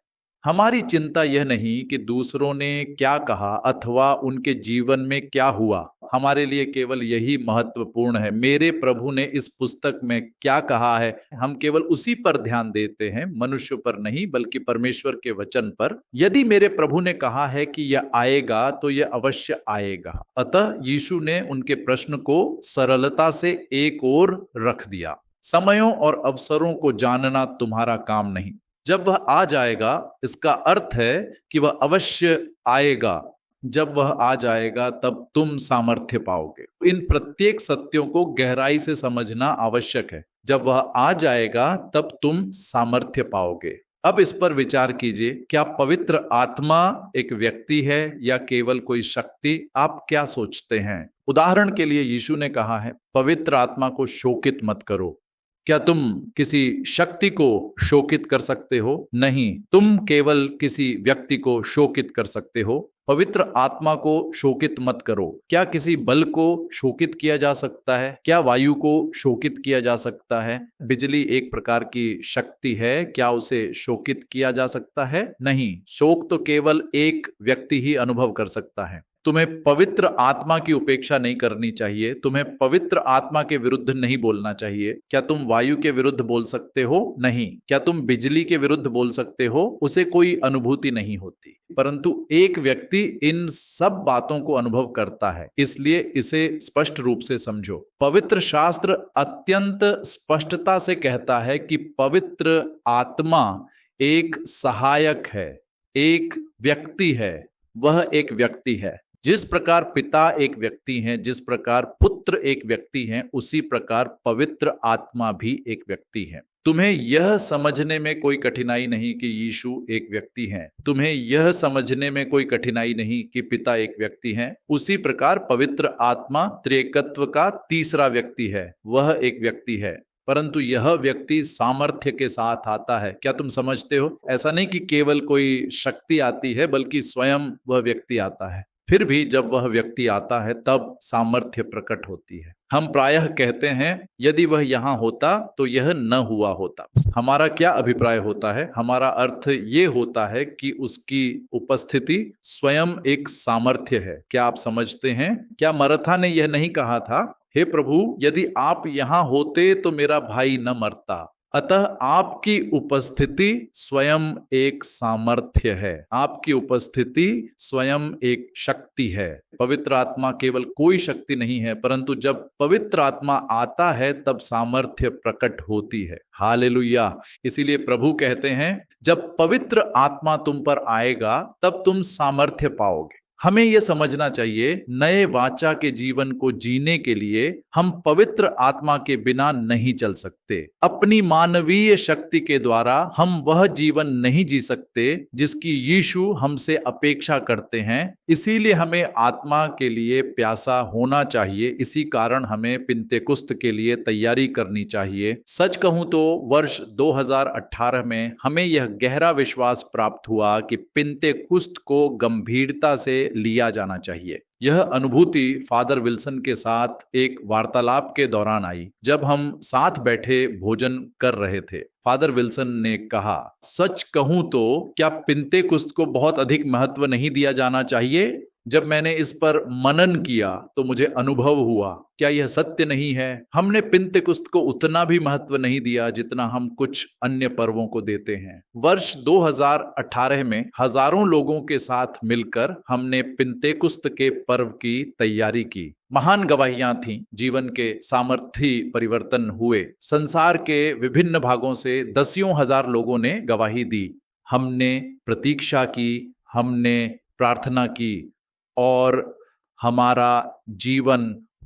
हमारी चिंता यह नहीं कि दूसरों ने क्या कहा अथवा उनके जीवन में क्या हुआ। हमारे लिए केवल यही महत्वपूर्ण है, मेरे प्रभु ने इस पुस्तक में क्या कहा है। हम केवल उसी पर ध्यान देते हैं, मनुष्य पर नहीं बल्कि परमेश्वर के वचन पर। यदि मेरे प्रभु ने कहा है कि यह आएगा तो यह अवश्य आएगा। अतः यीशु ने उनके प्रश्न को सरलता से एक ओर रख दिया। समयों और अवसरों को जानना तुम्हारा काम नहीं। जब वह आ जाएगा, इसका अर्थ है कि वह अवश्य आएगा। जब वह आ जाएगा तब तुम सामर्थ्य पाओगे। इन प्रत्येक सत्यों को गहराई से समझना आवश्यक है। जब वह आ जाएगा तब तुम सामर्थ्य पाओगे। अब इस पर विचार कीजिए, क्या पवित्र आत्मा एक व्यक्ति है या केवल कोई शक्ति? आप क्या सोचते हैं? उदाहरण के लिए यीशु ने कहा है, पवित्र आत्मा को शोकित मत करो। क्या तुम किसी शक्ति को शोकित कर सकते हो? नहीं, तुम केवल किसी व्यक्ति को शोकित कर सकते हो। पवित्र आत्मा को शोकित मत करो। क्या किसी बल को शोकित किया जा सकता है? क्या वायु को शोकित किया जा सकता है? बिजली एक प्रकार की शक्ति है, क्या उसे शोकित किया जा सकता है? नहीं, शोक तो केवल एक व्यक्ति ही अनुभव कर सकता है। तुम्हें पवित्र आत्मा की उपेक्षा नहीं करनी चाहिए। तुम्हें पवित्र आत्मा के विरुद्ध नहीं बोलना चाहिए। क्या तुम वायु के विरुद्ध बोल सकते हो? नहीं। क्या तुम बिजली के विरुद्ध बोल सकते हो? उसे कोई अनुभूति नहीं होती। परंतु एक व्यक्ति इन सब बातों को अनुभव करता है, इसलिए इसे स्पष्ट रूप से समझो। पवित्र शास्त्र अत्यंत स्पष्टता से कहता है कि पवित्र आत्मा एक सहायक है, एक व्यक्ति है। वह एक व्यक्ति है। जिस प्रकार पिता एक व्यक्ति हैं, जिस प्रकार पुत्र एक व्यक्ति हैं, उसी प्रकार पवित्र आत्मा भी एक व्यक्ति है। तुम्हें यह समझने में कोई कठिनाई नहीं कि यीशु एक व्यक्ति हैं। तुम्हें यह समझने में कोई कठिनाई नहीं कि पिता एक व्यक्ति हैं। उसी प्रकार पवित्र आत्मा त्रिएकत्व का तीसरा व्यक्ति है। वह एक व्यक्ति है, परंतु यह व्यक्ति सामर्थ्य के साथ आता है। क्या तुम समझते हो? ऐसा नहीं कि केवल कोई शक्ति आती है, बल्कि स्वयं वह व्यक्ति आता है। फिर भी जब वह व्यक्ति आता है तब सामर्थ्य प्रकट होती है। हम प्रायः कहते हैं यदि वह यहाँ होता तो यह न हुआ होता। हमारा क्या अभिप्राय होता है? हमारा अर्थ ये होता है कि उसकी उपस्थिति स्वयं एक सामर्थ्य है। क्या आप समझते हैं? क्या मरथा ने यह नहीं कहा था, हे प्रभु यदि आप यहाँ होते तो मेरा भाई न मरता? अतः आपकी उपस्थिति स्वयं एक सामर्थ्य है, आपकी उपस्थिति स्वयं एक शक्ति है। पवित्र आत्मा केवल कोई शक्ति नहीं है, परंतु जब पवित्र आत्मा आता है तब सामर्थ्य प्रकट होती है। हालेलुया। इसीलिए प्रभु कहते हैं जब पवित्र आत्मा तुम पर आएगा तब तुम सामर्थ्य पाओगे। हमें यह समझना चाहिए नए वाचा के जीवन को जीने के लिए हम पवित्र आत्मा के बिना नहीं चल सकते। अपनी मानवीय शक्ति के द्वारा हम वह जीवन नहीं जी सकते जिसकी यीशु हमसे अपेक्षा करते हैं। इसीलिए हमें आत्मा के लिए प्यासा होना चाहिए। इसी कारण हमें पिंतेकुस्त के लिए तैयारी करनी चाहिए। सच कहूं तो वर्ष 2018 में हमें यह गहरा विश्वास प्राप्त हुआ कि पिंतेकुस्त को गंभीरता से लिया जाना चाहिए। यह अनुभूति फादर विल्सन के साथ एक वार्तालाप के दौरान आई। जब हम साथ बैठे भोजन कर रहे थे, फादर विल्सन ने कहा, सच कहूं तो क्या पिंतेकुस्त को बहुत अधिक महत्व नहीं दिया जाना चाहिए? जब मैंने इस पर मनन किया तो मुझे अनुभव हुआ, क्या यह सत्य नहीं है? हमने पिंतेकुस्त को उतना भी महत्व नहीं दिया जितना हम कुछ अन्य पर्वों को देते हैं। वर्ष 2018 में हजारों लोगों के साथ मिलकर हमने पिंतेकुस्त के पर्व की तैयारी की। महान गवाहियां थीं, जीवन के सामर्थी परिवर्तन हुए। संसार के विभिन्न भागों से दसियों हजार लोगों ने गवाही दी। हमने प्रतीक्षा की, हमने प्रार्थना की और हमारा जीवन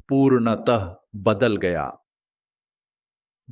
पूर्णतः बदल गया।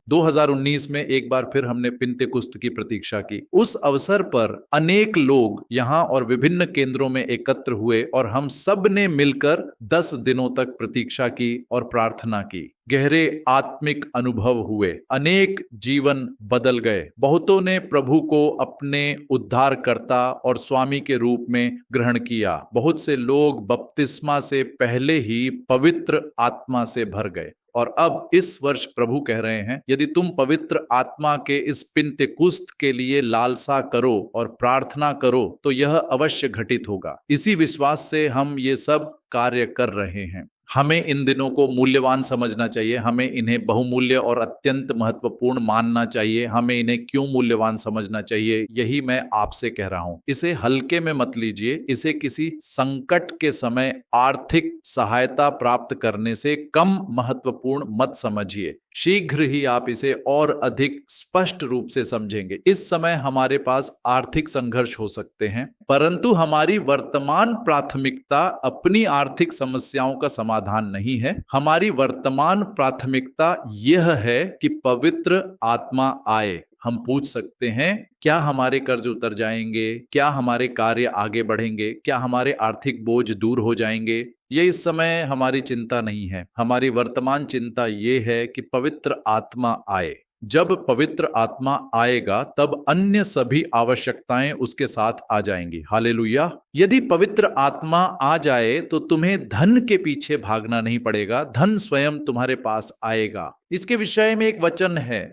2019 में एक बार फिर हमने पिंतेकुस्त की प्रतीक्षा की। उस अवसर पर अनेक लोग यहाँ और विभिन्न केंद्रों में एकत्र हुए और हम सब ने मिलकर 10 दिनों तक प्रतीक्षा की और प्रार्थना की। गहरे आत्मिक अनुभव हुए, अनेक जीवन बदल गए। बहुतों ने प्रभु को अपने उद्धारकर्ता और स्वामी के रूप में ग्रहण किया। बहुत से लोग बपतिस्मा से पहले ही पवित्र आत्मा से भर गए। और अब इस वर्ष प्रभु कह रहे हैं, यदि तुम पवित्र आत्मा के इस पिंतेकुस्त के लिए लालसा करो और प्रार्थना करो तो यह अवश्य घटित होगा। इसी विश्वास से हम ये सब कार्य कर रहे हैं। हमें इन दिनों को मूल्यवान समझना चाहिए। हमें इन्हें बहुमूल्य और अत्यंत महत्वपूर्ण मानना चाहिए। हमें इन्हें क्यों मूल्यवान समझना चाहिए, यही मैं आपसे कह रहा हूं। इसे हल्के में मत लीजिए। इसे किसी संकट के समय आर्थिक सहायता प्राप्त करने से कम महत्वपूर्ण मत समझिए। शीघ्र ही आप इसे और अधिक स्पष्ट रूप से समझेंगे। इस समय हमारे पास आर्थिक संघर्ष हो सकते हैं, परंतु हमारी वर्तमान प्राथमिकता अपनी आर्थिक समस्याओं का समाधान नहीं है। हमारी वर्तमान प्राथमिकता यह है कि पवित्र आत्मा आए। हम पूछ सकते हैं, क्या हमारे कर्ज उतर जाएंगे? क्या हमारे कार्य आगे बढ़ेंगे? क्या हमारे आर्थिक बोझ दूर हो जाएंगे? ये इस समय हमारी चिंता नहीं है। हमारी वर्तमान चिंता ये है कि पवित्र आत्मा आए। जब पवित्र आत्मा आएगा तब अन्य सभी आवश्यकताएं उसके साथ आ जाएंगी। हालेलुया। यदि पवित्र आत्मा आ जाए तो तुम्हें धन के पीछे भागना नहीं पड़ेगा, धन स्वयं तुम्हारे पास आएगा। इसके विषय में एक वचन है,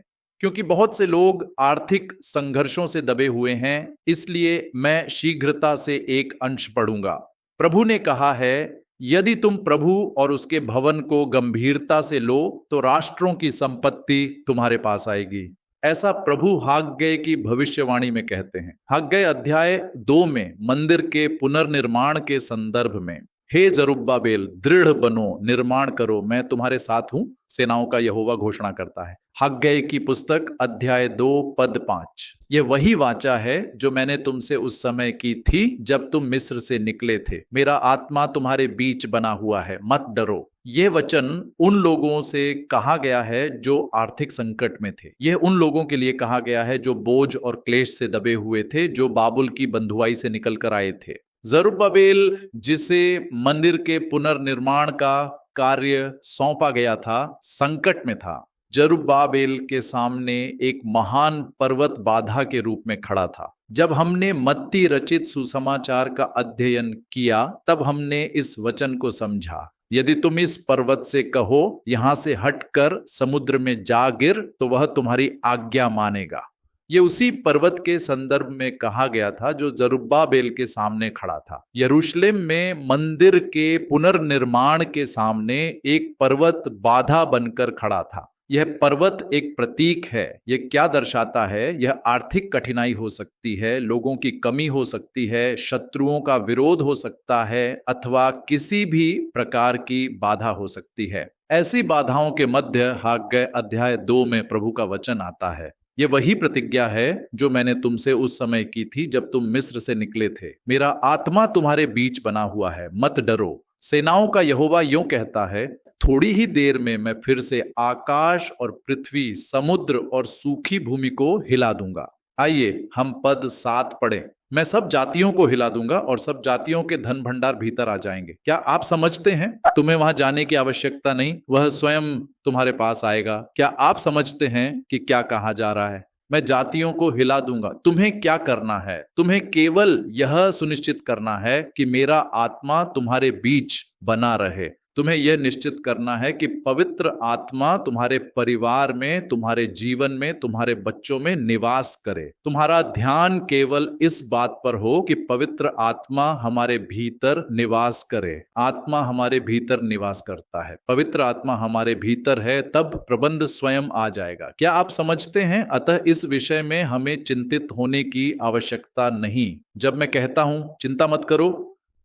क्योंकि बहुत से लोग आर्थिक संघर्षों से दबे हुए हैं, इसलिए मैं शीघ्रता से एक अंश पढ़ूंगा। प्रभु ने कहा है, यदि तुम प्रभु और उसके भवन को गंभीरता से लो तो राष्ट्रों की संपत्ति तुम्हारे पास आएगी। ऐसा प्रभु हाग्गै की भविष्यवाणी में कहते हैं। हाग्गै अध्याय 2 में मंदिर के पुनर्निर्माण के संदर्भ में, हे जरुब्बाबेल दृढ़ बनो, निर्माण करो, मैं तुम्हारे साथ हूं, सेनाओं का यहोवा घोषणा करता है। हाग्गै की पुस्तक अध्याय 2 पद 5। यह वही वाचा है जो मैंने तुमसे उस समय की थी जब तुम मिस्र से निकले थे। मेरा आत्मा तुम्हारे बीच बना हुआ है, मत डरो। यह वचन उन लोगों से कहा गया है जो आर्थिक संकट में थे। यह उन लोगों के लिए कहा गया है जो बोझ और क्लेश से दबे हुए थे, जो बाबुल की बंधुआई से निकल कर आए थे। जरुब्बाबेल, जिसे मंदिर के पुनर्निर्माण का कार्य सौंपा गया था, संकट में था। जरुब्बाबेल के सामने एक महान पर्वत बाधा के रूप में खड़ा था। जब हमने मत्ती रचित सुसमाचार का अध्ययन किया तब हमने इस वचन को समझा, यदि तुम इस पर्वत से कहो यहां से हटकर समुद्र में जा गिर, तो वह तुम्हारी आज्ञा मानेगा। ये उसी पर्वत के संदर्भ में कहा गया था जो जरुब्बाबेल के सामने खड़ा था। यरूशलेम में मंदिर के पुनर्निर्माण के सामने एक पर्वत बाधा बनकर खड़ा था। यह पर्वत एक प्रतीक है। यह क्या दर्शाता है? यह आर्थिक कठिनाई हो सकती है, लोगों की कमी हो सकती है, शत्रुओं का विरोध हो सकता है, अथवा किसी भी प्रकार की बाधा हो सकती है। ऐसी बाधाओं के मध्य हाग्गै अध्याय 2 में प्रभु का वचन आता है। यह वही प्रतिज्ञा है जो मैंने तुमसे उस समय की थी जब तुम मिस्र से निकले थे। मेरा आत्मा तुम्हारे बीच बना हुआ है, मत डरो। सेनाओं का यहोवा यूं कहता है, थोड़ी ही देर में मैं फिर से आकाश और पृथ्वी, समुद्र और सूखी भूमि को हिला दूंगा। आइए हम पद 7 पढ़ें। मैं सब जातियों को हिला दूंगा और सब जातियों के धन भंडार भीतर आ जाएंगे। क्या आप समझते हैं तुम्हें वहां जाने की आवश्यकता नहीं, वह स्वयं तुम्हारे पास आएगा? क्या आप समझते हैं कि क्या कहा जा रहा है? मैं जातियों को हिला दूंगा। तुम्हें क्या करना है? तुम्हें केवल यह सुनिश्चित करना है कि मेरा आत्मा तुम्हारे बीच बना रहे। तुम्हें यह निश्चित करना है कि पवित्र आत्मा तुम्हारे परिवार में, तुम्हारे जीवन में, तुम्हारे बच्चों में निवास करे। तुम्हारा ध्यान केवल इस बात पर हो कि पवित्र आत्मा हमारे भीतर निवास करे। आत्मा हमारे भीतर निवास करता है, पवित्र आत्मा हमारे भीतर है, तब प्रबंध स्वयं आ जाएगा। क्या आप समझते हैं? अतः इस विषय में हमें चिंतित होने की आवश्यकता नहीं। जब मैं कहता हूं चिंता मत करो,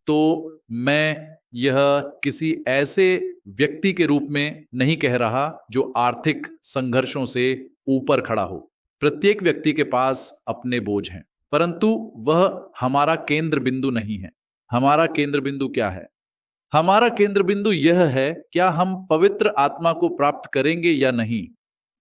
तो मैं यह किसी ऐसे व्यक्ति के रूप में नहीं कह रहा जो आर्थिक संघर्षों से ऊपर खड़ा हो। प्रत्येक व्यक्ति के पास अपने बोझ हैं, परंतु वह हमारा केंद्र बिंदु नहीं है। हमारा केंद्र बिंदु क्या है? हमारा केंद्र बिंदु यह है, क्या हम पवित्र आत्मा को प्राप्त करेंगे या नहीं।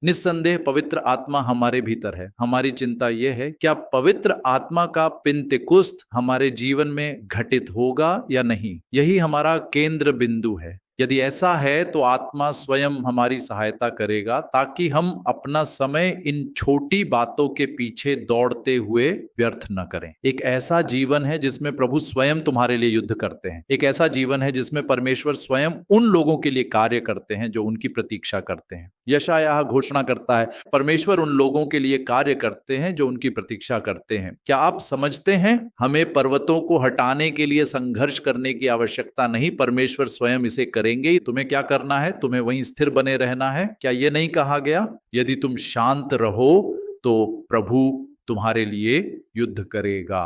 निस्संदेह पवित्र आत्मा हमारे भीतर है। हमारी चिंता यह है, क्या पवित्र आत्मा का पिन्तेकुस्त हमारे जीवन में घटित होगा या नहीं। यही हमारा केंद्र बिंदु है। यदि ऐसा है तो आत्मा स्वयं हमारी सहायता करेगा ताकि हम अपना समय इन छोटी बातों के पीछे दौड़ते हुए व्यर्थ न करें। एक ऐसा जीवन है जिसमें प्रभु स्वयं तुम्हारे लिए युद्ध करते हैं। एक ऐसा जीवन है जिसमें परमेश्वर स्वयं उन लोगों के लिए कार्य करते हैं जो उनकी प्रतीक्षा करते हैं। यशायाह घोषणा करता है, परमेश्वर उन लोगों के लिए कार्य करते हैं जो उनकी प्रतीक्षा करते हैं। क्या आप समझते हैं? हमें पर्वतों को हटाने के लिए संघर्ष करने की आवश्यकता नहीं, परमेश्वर स्वयं इसे करेंगे। तुम्हें क्या करना है? तुम्हें वहीं स्थिर बने रहना है। क्या यह नहीं कहा गया, यदि तुम शांत रहो तो प्रभु तुम्हारे लिए युद्ध करेगा।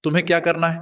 तुम्हें क्या करना है?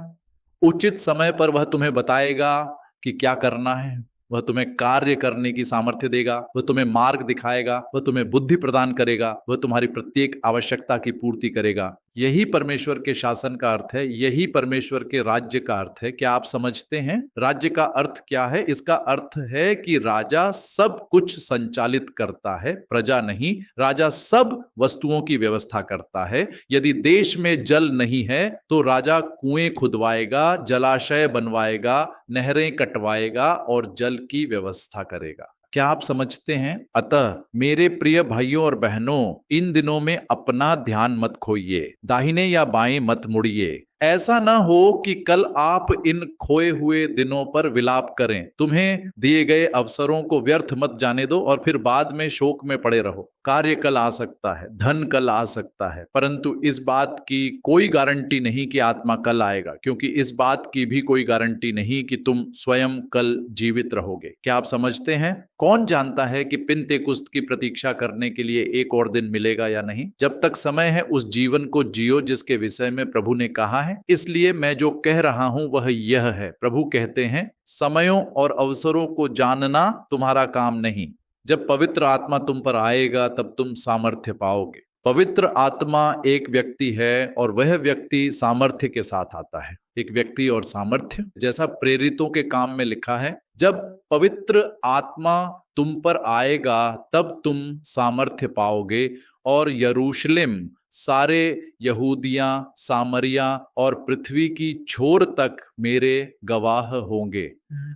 उचित समय पर वह तुम्हें बताएगा कि क्या करना है। वह तुम्हें कार्य करने की सामर्थ्य देगा, वह तुम्हें मार्ग दिखाएगा, वह तुम्हें बुद्धि प्रदान करेगा, वह तुम्हारी प्रत्येक आवश्यकता की पूर्ति करेगा। यही परमेश्वर के शासन का अर्थ है, यही परमेश्वर के राज्य का अर्थ है। क्या आप समझते हैं? राज्य का अर्थ क्या है? इसका अर्थ है कि राजा सब कुछ संचालित करता है, प्रजा नहीं। राजा सब वस्तुओं की व्यवस्था करता है। यदि देश में जल नहीं है तो राजा कुएं खुदवाएगा, जलाशय बनवाएगा, नहरें कटवाएगा और जल की व्यवस्था करेगा। क्या आप समझते हैं? अतः मेरे प्रिय भाइयों और बहनों, इन दिनों में अपना ध्यान मत खोइए, दाहिने या बाएं मत मुड़िए। ऐसा ना हो कि कल आप इन खोए हुए दिनों पर विलाप करें। तुम्हें दिए गए अवसरों को व्यर्थ मत जाने दो और फिर बाद में शोक में पड़े रहो। कार्य कल आ सकता है, धन कल आ सकता है, परंतु इस बात की कोई गारंटी नहीं कि आत्मा कल आएगा, क्योंकि इस बात की भी कोई गारंटी नहीं कि तुम स्वयं कल जीवित रहोगे। क्या आप समझते हैं? कौन जानता है कि पिन्तेकुस्त की प्रतीक्षा करने के लिए एक और दिन मिलेगा या नहीं। जब तक समय है उस जीवन को जियो जिसके विषय में प्रभु ने कहा है। इसलिए मैं जो कह रहा हूं वह यह है, प्रभु कहते हैं, समयों और अवसरों को जानना तुम्हारा काम नहीं। जब पवित्र आत्मा तुम पर आएगा तब तुम सामर्थ्य पाओगे। पवित्र आत्मा एक व्यक्ति है और वह व्यक्ति सामर्थ्य के साथ आता है। एक व्यक्ति और सामर्थ्य, जैसा प्रेरितों के काम में लिखा है, जब पवित्र आत्मा तुम पर आएगा तब तुम सामर्थ्य पाओगे और यरूशलेम सारे यहूदियां, सामरिया और पृथ्वी की छोर तक मेरे गवाह होंगे।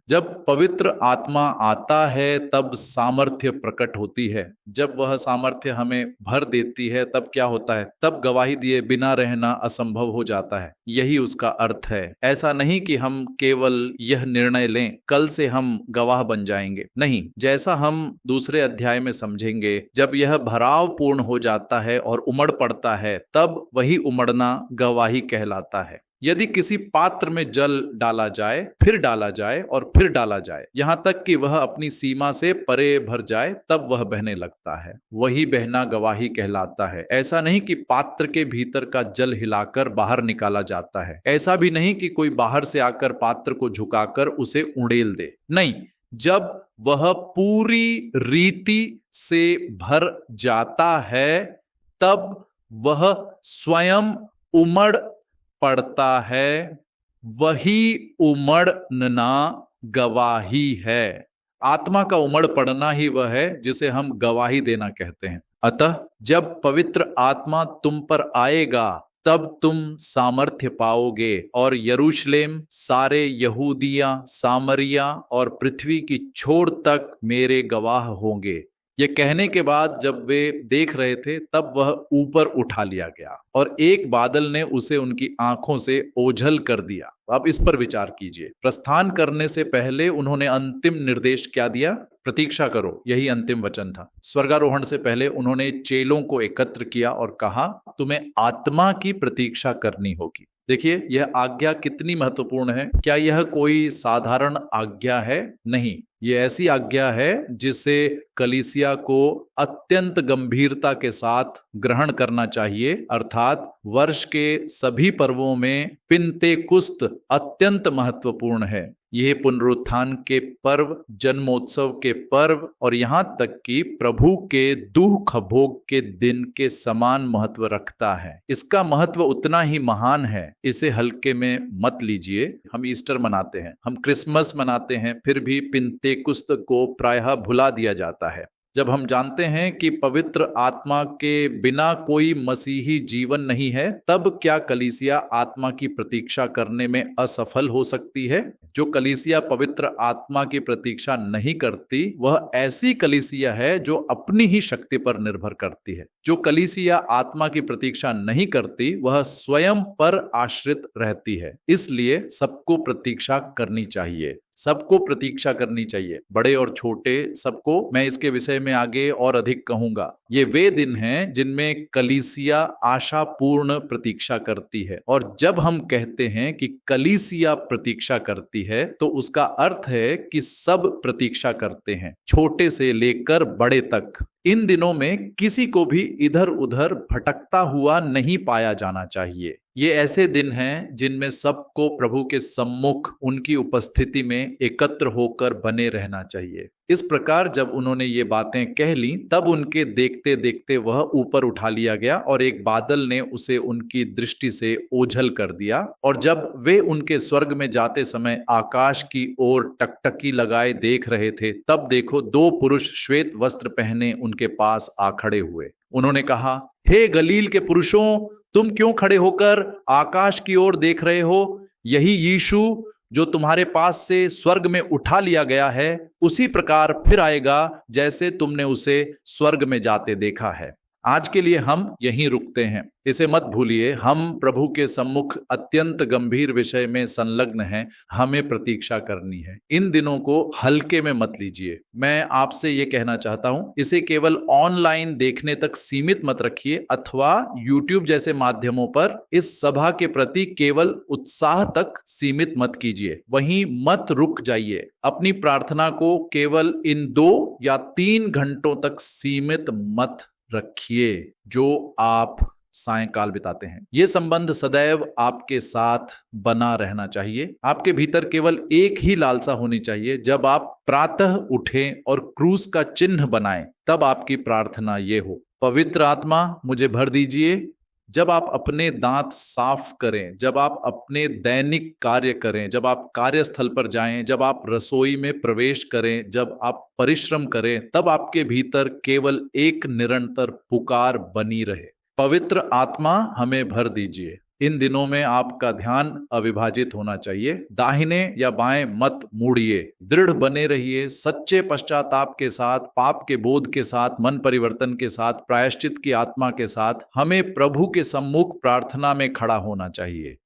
जब पवित्र आत्मा आता है तब सामर्थ्य प्रकट होती है। जब वह सामर्थ्य हमें भर देती है तब क्या होता है? तब गवाही दिए बिना रहना असंभव हो जाता है। यही उसका अर्थ है। ऐसा नहीं कि हम केवल यह निर्णय लें कल से हम गवाह बन जाएंगे, नहीं। जैसा हम दूसरे अध्याय में समझेंगे, जब यह भराव पूर्ण हो जाता है और उमड़ पड़ता है तब वही उमड़ना गवाही कहलाता है। यदि किसी पात्र में जल डाला जाए, फिर डाला जाए और फिर डाला जाए, यहां तक कि वह अपनी सीमा से परे भर जाए, तब वह बहने लगता है। वही बहना गवाही कहलाता है। ऐसा नहीं कि पात्र के भीतर का जल हिलाकर बाहर निकाला जाता है। ऐसा भी नहीं कि कोई बाहर से आकर पात्र को झुकाकर उसे उड़ेल दे, नहीं। जब वह पूरी रीति से भर जाता है तब वह स्वयं उमड़ पड़ता है। वही उमड़ना गवाही है। आत्मा का उमड़ पड़ना ही वह है जिसे हम गवाही देना कहते हैं। अतः जब पवित्र आत्मा तुम पर आएगा तब तुम सामर्थ्य पाओगे और यरूशलेम, सारे यहूदिया, सामरिया और पृथ्वी की छोर तक मेरे गवाह होंगे। ये कहने के बाद जब वे देख रहे थे तब वह ऊपर उठा लिया गया और एक बादल ने उसे उनकी आंखों से ओझल कर दिया। अब इस पर विचार कीजिए। प्रस्थान करने से पहले उन्होंने अंतिम निर्देश क्या दिया? प्रतीक्षा करो, यही अंतिम वचन था। स्वर्गारोहण से पहले उन्होंने चेलों को एकत्र किया और कहा, तुम्हें आत्मा की प्रतीक्षा करनी होगी। देखिए, यह आज्ञा कितनी महत्वपूर्ण है। क्या यह कोई साधारण आज्ञा है? नहीं, ये ऐसी आज्ञा है जिसे कलीसिया को अत्यंत गंभीरता के साथ ग्रहण करना चाहिए। अर्थात वर्ष के सभी पर्वों में पिन्तेकुस्त अत्यंत महत्वपूर्ण है। यह पुनरुत्थान के पर्व, जन्मोत्सव के पर्व और यहाँ तक कि प्रभु के दुख भोग के दिन के समान महत्व रखता है। इसका महत्व उतना ही महान है, इसे हल्के में मत लीजिए। हम ईस्टर मनाते हैं, हम क्रिसमस मनाते हैं, फिर भी पिन्तेकुस्त को प्रायः भुला दिया जाता है। जब हम जानते हैं कि पवित्र आत्मा के बिना कोई मसीही जीवन नहीं है, तब क्या कलीसिया आत्मा की प्रतीक्षा करने में असफल हो सकती है? जो कलीसिया पवित्र आत्मा की प्रतीक्षा नहीं करती, वह ऐसी कलीसिया है जो अपनी ही शक्ति पर निर्भर करती है। जो कलीसिया आत्मा की प्रतीक्षा नहीं करती, वह स्वयं पर आश्रित रहती है। इसलिए सबको प्रतीक्षा करनी चाहिए, सबको प्रतीक्षा करनी चाहिए, बड़े और छोटे सबको। मैं इसके विषय में आगे और अधिक कहूंगा। ये वे दिन हैं जिनमें कलीसिया आशापूर्ण प्रतीक्षा करती है। और जब हम कहते हैं कि कलीसिया प्रतीक्षा करती है, तो उसका अर्थ है कि सब प्रतीक्षा करते हैं, छोटे से लेकर बड़े तक। इन दिनों में किसी को भी इधर उधर भटकता हुआ नहीं पाया जाना चाहिए। ये ऐसे दिन हैं जिनमें सबको प्रभु के सम्मुख उनकी उपस्थिति में एकत्र होकर बने रहना चाहिए। इस प्रकार जब उन्होंने ये बातें कह ली, तब उनके देखते देखते वह ऊपर उठा लिया गया और एक बादल ने उसे उनकी दृष्टि से ओझल कर दिया। और जब वे उनके स्वर्ग में जाते समय आकाश की ओर टकटकी लगाए देख रहे थे, तब देखो, दो पुरुष श्वेत वस्त्र पहने उनके पास आ खड़े हुए। उन्होंने कहा, हे गलील के पुरुषों, तुम क्यों खड़े होकर आकाश की ओर देख रहे हो? यही यीशु जो तुम्हारे पास से स्वर्ग में उठा लिया गया है, उसी प्रकार फिर आएगा जैसे तुमने उसे स्वर्ग में जाते देखा है। आज के लिए हम यहीं रुकते हैं। इसे मत भूलिए, हम प्रभु के सम्मुख अत्यंत गंभीर विषय में संलग्न हैं। हमें प्रतीक्षा करनी है। इन दिनों को हल्के में मत लीजिए। मैं आपसे ये कहना चाहता हूं, इसे केवल ऑनलाइन देखने तक सीमित मत रखिए अथवा YouTube जैसे माध्यमों पर इस सभा के प्रति केवल उत्साह तक सीमित मत कीजिए। वहीं मत रुक जाइए। अपनी प्रार्थना को केवल इन 2 या 3 घंटों तक सीमित मत रखिए जो आप सायंकाल बिताते हैं। यह संबंध सदैव आपके साथ बना रहना चाहिए। आपके भीतर केवल एक ही लालसा होनी चाहिए। जब आप प्रातः उठें और क्रूस का चिन्ह बनाएं, तब आपकी प्रार्थना ये हो, पवित्र आत्मा मुझे भर दीजिए। जब आप अपने दांत साफ करें, जब आप अपने दैनिक कार्य करें, जब आप कार्यस्थल पर जाएं, जब आप रसोई में प्रवेश करें, जब आप परिश्रम करें, तब आपके भीतर केवल एक निरंतर पुकार बनी रहे, पवित्र आत्मा हमें भर दीजिए। इन दिनों में आपका ध्यान अविभाजित होना चाहिए। दाहिने या बाएं मत मुड़िए, दृढ़ बने रहिए, सच्चे पश्चाताप के साथ, पाप के बोध के साथ, मन परिवर्तन के साथ, प्रायश्चित की आत्मा के साथ हमें प्रभु के सम्मुख प्रार्थना में खड़ा होना चाहिए।